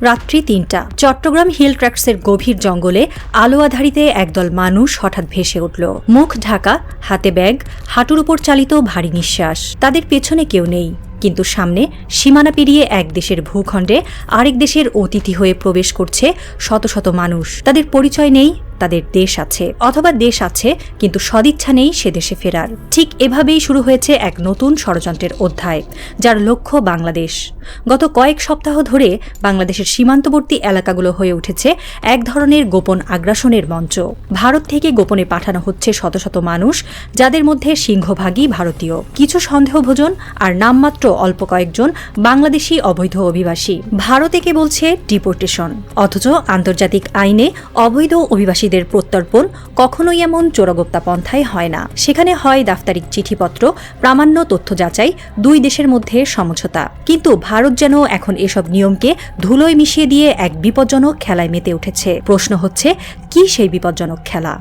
রাত্রি ৩টা। চট্টগ্রাম হিল ট্র্যাক্সের গভীর জঙ্গলে আলো আধারিতে একদল মানুষ হঠাৎ ভেসে উঠল। মুখ ঢাকা, হাতে ব্যাগ, হাঁটুর উপর চালিত ভারী নিঃশ্বাস। তাদের পেছনে কেউ নেই, কিন্তু সামনে সীমানা পেরিয়ে এক দেশের ভূখণ্ডে আরেক দেশের অতিথি হয়ে প্রবেশ করছে শত শত মানুষ। তাদের পরিচয় নেই, তাদের দেশ আছে, অথবা দেশ আছে কিন্তু সদিচ্ছা নেই সে দেশে ফেরার। ঠিক এভাবেই শুরু হয়েছে এক নতুন ষড়যন্ত্রের অধ্যায়, যার লক্ষ্য বাংলাদেশ। গত কয়েক সপ্তাহ ধরে বাংলাদেশের সীমান্তবর্তী এলাকাগুলো হয়ে উঠেছে এক ধরনের গোপন আগ্রাসনের মঞ্চ। ভারত থেকে গোপনে পাঠানো হচ্ছে শত শত মানুষ, যাদের মধ্যে সিংহভাগই ভারতীয়, কিছু সন্দেহভাজন আর নামমাত্র অল্প কয়েকজন বাংলাদেশি অবৈধ অভিবাসী। ভারত একে বলছে ডিপোর্টেশন, অথচ আন্তর্জাতিক আইনে অবৈধ অভিবাসী প্রত্যর্পণ কখনোই এমন চোরাগোপ্তা পন্থায় হয় না। সেখানে হয় দাফতারিক চিঠিপত্র, প্রামাণ্য তথ্য যাচাই, দুই দেশের মধ্যে সমঝোতা। কিন্তু ভারত যেন এখন এসব নিয়মকে ধুলোয় মিশিয়ে দিয়ে এক বিপজ্জনক খেলায় মেতে উঠেছে। প্রশ্ন হচ্ছে, কি সেই বিপজ্জনক খেলা?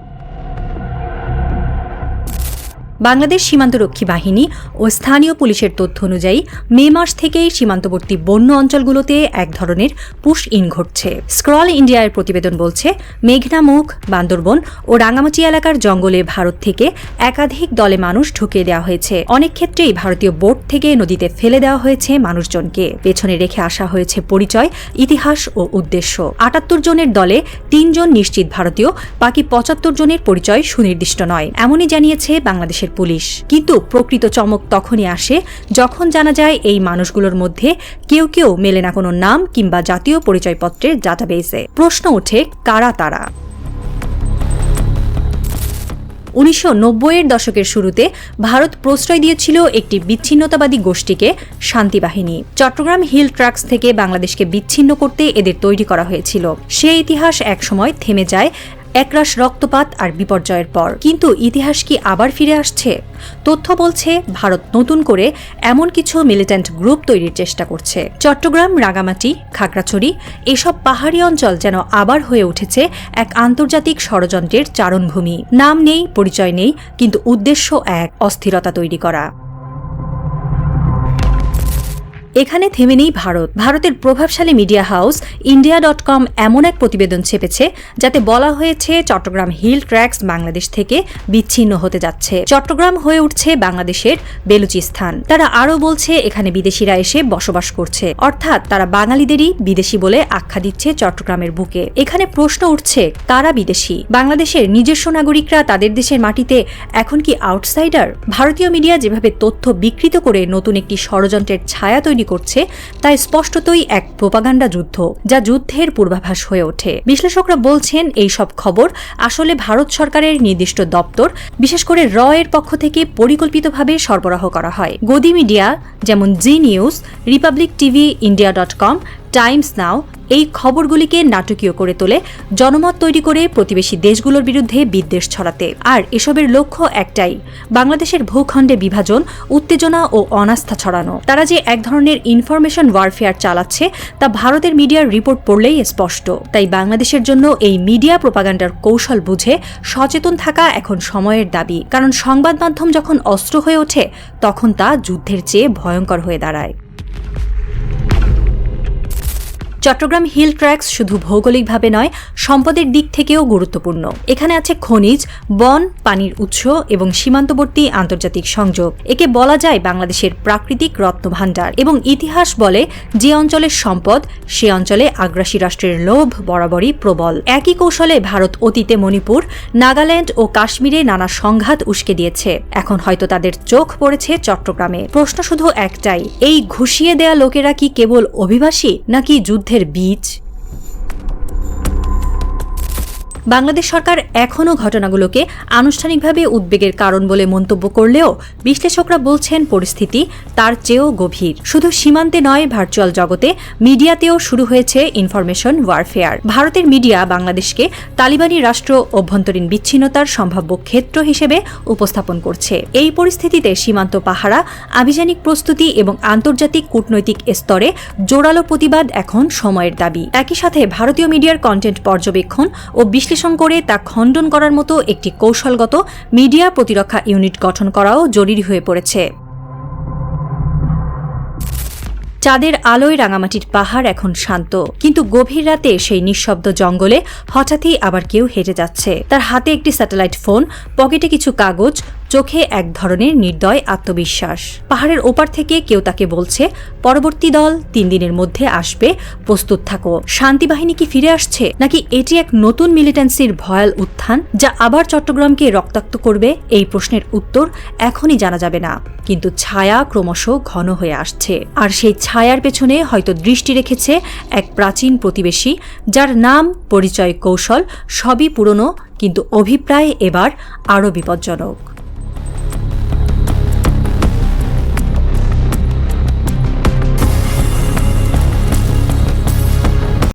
বাংলাদেশ সীমান্তরক্ষী বাহিনী ও স্থানীয় পুলিশের তথ্য অনুযায়ী মে মাস থেকেই সীমান্তবর্তী বন্য অঞ্চলগুলোতে এক ধরনের পুশ ইন ঘটছে। স্ক্রল ইন্ডিয়ার প্রতিবেদন বলছে, মেঘনামুখ, বান্দরবন ও রাঙামাটি এলাকার জঙ্গলে ভারত থেকে একাধিক দলে মানুষ ঢুকিয়ে দেওয়া হয়েছে। অনেক ক্ষেত্রেই ভারতীয় বোট থেকে নদীতে ফেলে দেওয়া হয়েছে মানুষজনকে। পেছনে রেখে আসা হয়েছে পরিচয়, ইতিহাস ও উদ্দেশ্য। ৭৮ জনের দলে ৩ জন নিশ্চিত ভারতীয়, বাকি ৭৫ জনের পরিচয় সুনির্দিষ্ট নয়, এমনই জানিয়েছে বাংলাদেশের পুলিশ। কিন্তু প্রকৃত চমক তখনই আসে যখন জানা যায় এই মানুষগুলোর মধ্যে কেউ কেউ মেলে না কোনো নাম কিংবা জাতীয় পরিচয়পত্রের ডাটাবেসে। প্রশ্ন ওঠে, কারা তারা? ১৯৯০-এর দশকের শুরুতে ভারত প্রশ্রয় দিয়েছিল একটি বিচ্ছিন্নতাবাদী গোষ্ঠীকে, শান্তি বাহিনী। চট্টগ্রাম হিল ট্র্যাক্স থেকে বাংলাদেশকে বিচ্ছিন্ন করতে এদের তৈরি করা হয়েছিল। সে ইতিহাস একসময় থেমে যায় একরাশ রক্তপাত আর বিপর্যয়ের পর। কিন্তু ইতিহাস কি আবার ফিরে আসছে? তথ্য বলছে, ভারত নতুন করে এমন কিছু মিলিট্যান্ট গ্রুপ তৈরির চেষ্টা করছে। চট্টগ্রাম, রাঙামাটি, খাগড়াছড়ি এসব পাহাড়ি অঞ্চল যেন আবার হয়ে উঠেছে এক আন্তর্জাতিক ষড়যন্ত্রের চারণভূমি। নাম নেই, পরিচয় নেই, কিন্তু উদ্দেশ্য এক, অস্থিরতা তৈরি করা। এখানে থেমে নেই ভারত। ভারতের প্রভাবশালী মিডিয়া হাউস ইন্ডিয়া.com এমন এক প্রতিবেদন ছেপেছে, যাতে বলা হয়েছে চট্টগ্রাম হিল ট্র্যাক্স বাংলাদেশ থেকে বিচ্ছিন্ন হতে যাচ্ছে। চট্টগ্রাম হয়ে উঠছে বাংলাদেশের বেলুচিস্তান। তারা আরও বলছে, এখানে বিদেশিরা এসে বসবাস করছে, অর্থাৎ তারা বাঙালিদেরই বিদেশি বলে আখ্যা দিচ্ছে চট্টগ্রামের বুকে। এখানে প্রশ্ন উঠছে, কারা বিদেশি? বাংলাদেশের নিজস্ব নাগরিকরা তাদের দেশের মাটিতে এখন কি আউটসাইডার? ভারতীয় মিডিয়া যেভাবে তথ্য বিকৃত করে নতুন একটি ষড়যন্ত্রের ছায়া তৈরি করছে, তা স্পষ্টতই এক প্রোপাগান্ডা যুদ্ধ, যা যুদ্ধের পূর্বাভাস হয়ে ওঠে। বিশ্লেষকরা বলছেন, এই সব খবর আসলে ভারত সরকারের নির্দিষ্ট দপ্তর, বিশেষ করে র এর পক্ষ থেকে পরিকল্পিতভাবে সরবরাহ করা হয়। গদি মিডিয়া যেমন Zee News, Republic TV, India dot com, Times Now এই খবরগুলিকে নাটকীয় করে তোলে, জনমত তৈরি করে প্রতিবেশী দেশগুলোর বিরুদ্ধে বিদ্বেষ ছড়াতে। আর এসবের লক্ষ্য একটাই, বাংলাদেশের ভূখণ্ডে বিভাজন, উত্তেজনা ও অনাস্থা ছড়ানো। তারা যে এক ধরনের ইনফরমেশন ওয়ারফেয়ার চালাচ্ছে, তা ভারতের মিডিয়ার রিপোর্ট পড়লেই স্পষ্ট। তাই বাংলাদেশের জন্য এই মিডিয়া প্রোপাগান্ডার কৌশল বুঝে সচেতন থাকা এখন সময়ের দাবি। কারণ সংবাদ মাধ্যম যখন অস্ত্র হয়ে ওঠে, তখন তা যুদ্ধের চেয়ে ভয়ঙ্কর হয়ে দাঁড়ায়। চট্টগ্রাম হিল ট্র্যাক্স শুধু ভৌগোলিকভাবে নয়, সম্পদের দিক থেকেও গুরুত্বপূর্ণ। এখানে আছে খনিজ, বন, পানির উৎস এবং সীমান্তবর্তী আন্তর্জাতিক সংযোগ। একে বলা যায় বাংলাদেশের প্রাকৃতিক রত্নভাণ্ডার। এবং ইতিহাস বলে, যে অঞ্চলের সম্পদ, সে অঞ্চলে আগ্রাসী রাষ্ট্রের লোভ বরাবরই প্রবল। একই কৌশলে ভারত অতীতে মণিপুর, নাগাল্যান্ড ও কাশ্মীরে নানা সংঘাত উস্কে দিয়েছে। এখন হয়তো তাদের চোখ পড়েছে চট্টগ্রামে। প্রশ্ন শুধু একটাই, এই ঘুষিয়ে দেয়া লোকেরা কি কেবল অভিবাসী, নাকি যুদ্ধের বীজ? বাংলাদেশ সরকার এখনও ঘটনাগুলোকে আনুষ্ঠানিকভাবে উদ্বেগের কারণ বলে মন্তব্য করলেও বিশ্লেষকরা বলছেন, পরিস্থিতি তার চেয়েও গভীর। শুধু সীমান্তে নয়, ভার্চুয়াল জগতে, মিডিয়াতেও শুরু হয়েছে ইনফরমেশন ওয়ারফেয়ার। ভারতের মিডিয়া বাংলাদেশকে তালিবানি রাষ্ট্র, অভ্যন্তরীণ বিচ্ছিন্নতার সম্ভাব্য ক্ষেত্র হিসেবে উপস্থাপন করছে। এই পরিস্থিতিতে সীমান্ত পাহারা, আভিযানিক প্রস্তুতি এবং আন্তর্জাতিক কূটনৈতিক স্তরে জোরালো প্রতিবাদ এখন সময়ের দাবি। একই সাথে ভারতীয় মিডিয়ার কন্টেন্ট পর্যবেক্ষণ ও বিশ্লেষণ করে তা খণ্ডন করার মতো একটি কৌশলগত মিডিয়া প্রতিরক্ষা ইউনিট গঠন করাও জরুরি হয়ে পড়েছে। চাঁদের আলোয় রাঙামাটির পাহাড় এখন শান্ত, কিন্তু গভীর রাতে সেই নিঃশব্দ জঙ্গলে হঠাৎই আবার কেউ হেঁটে যাচ্ছে। তার হাতে একটি স্যাটেলাইট ফোন, পকেটে কিছু কাগজ, চোখে এক ধরনের নির্দয় আত্মবিশ্বাস। পাহাড়ের ওপার থেকে কেউ তাকে বলছে, পরবর্তী দল 3 দিনের মধ্যে আসবে, প্রস্তুত থাকো। শান্তিবাহিনী কি ফিরে আসছে, নাকি এটি এক নতুন মিলিটেন্সির ভয়াল উত্থান যা আবার চট্টগ্রামকে রক্তাক্ত করবে? এই প্রশ্নের উত্তর এখনই জানা যাবে না, কিন্তু ছায়া ক্রমশ ঘন হয়ে আসছে। আর সেই ছায়ার পেছনে হয়তো দৃষ্টি রেখেছে এক প্রাচীন প্রতিবেশী, যার নাম, পরিচয়, কৌশল সবই পুরনো, কিন্তু অভিপ্রায় এবার আরও বিপজ্জনক।